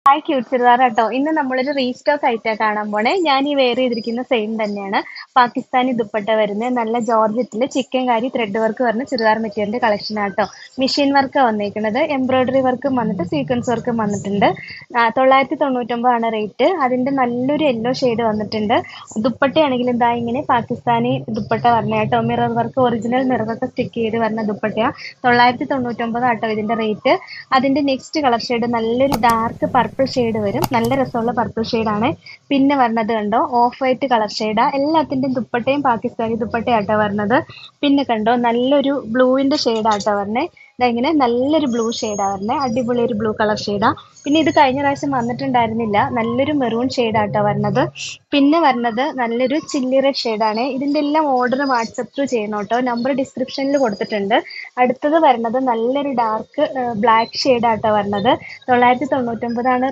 Hi cute churidar കേട്ടോ. ഇന്ന് നമ്മളൊരു റീസ്റ്റോക്ക് ആയിട്ടാ കാണാൻ പോണേ. ഞാൻ ഈ വെയർ ചെയ്തിരിക്കുന്ന സെയിം തന്നെയാണ്. പാകിസ്ഥാനി ദുപ്പട്ട വരുന്നത് നല്ല ജോർജറ്റിൽ ചിക്കൻ കാരി ത്രെഡ് വർക്ക് വരുന്ന ചുരിദാർ മെറ്റീരിയലിന്റെ കളക്ഷൻ ആട്ടോ. മെഷീൻ വർക്ക് വന്നിരിക്കുന്നത്, എംബ്രോയിഡറി വർക്കും വന്നിട്ട് സീക്വൻസ് വർക്കും വന്നിട്ടുണ്ട്. 999 റേറ്റ്. അതിന്റെ നല്ലൊരു യെല്ലോ ഷെയ്ഡ് വന്നിട്ടുണ്ട്. ദുപ്പട്ടയാണെങ്കിൽ എന്താ ഇങ്ങനെ പാകിസ്ഥാനി ദുപ്പട്ട പറഞ്ഞ കേട്ടോ. മിറർ വർക്ക്, ഒറിജിനൽ മിറർ ഒക്കെ സ്റ്റിക്ക് ചെയ്ത് വരുന്ന ദുപ്പട്ടയാ. 999 ആട്ടോ ഇതിന്റെ റേറ്റ്. അതിന്റെ നെക്സ്റ്റ് കളർ ഷെയ്ഡ് നല്ലൊരു ഡാർക്ക് പർപ്പിൾ ഷെയ്ഡ് വരും. നല്ല രസമുള്ള പർപ്പിൾ ഷെയ്ഡാണ്. പിന്നെ വരുന്നത് കണ്ടോ, ഓഫ് വൈറ്റ് കളർ ഷെയ്ഡാ. എല്ലാത്തിന്റെയും ദുപ്പട്ടയും പാകിസ്ഥാനി ദുപ്പട്ടയാട്ടോ വരുന്നത്. പിന്നെ കണ്ടോ, നല്ലൊരു ബ്ലൂവിന്റെ ഷെയ്ഡാട്ടോ വരണേ. ഇങ്ങനെ നല്ലൊരു ബ്ലൂ ഷെയ്ഡാ വരണേ. അടിപൊളി ഒരു ബ്ലൂ കളർ ഷെയ്ഡാ. പിന്നെ ഇത് കഴിഞ്ഞ പ്രാവശ്യം വന്നിട്ടുണ്ടായിരുന്നില്ല. നല്ലൊരു മെറൂൺ ഷെയ്ഡാട്ടോ വരുന്നത്. പിന്നെ വരുന്നത് നല്ലൊരു ചില്ലി റെഡ് ഷെയ്ഡാണ്. ഇതിന്റെ എല്ലാം ഓർഡർ വാട്സപ്പ് ത്രൂ ചെയ്യണം കേട്ടോ. നമ്പർ ഡിസ്ക്രിപ്ഷനിൽ കൊടുത്തിട്ടുണ്ട്. അടുത്തത് വരുന്നത് നല്ലൊരു ഡാർക്ക് ബ്ലാക്ക് ഷെയ്ഡാട്ടോ വരുന്നത്. 999 ആണ്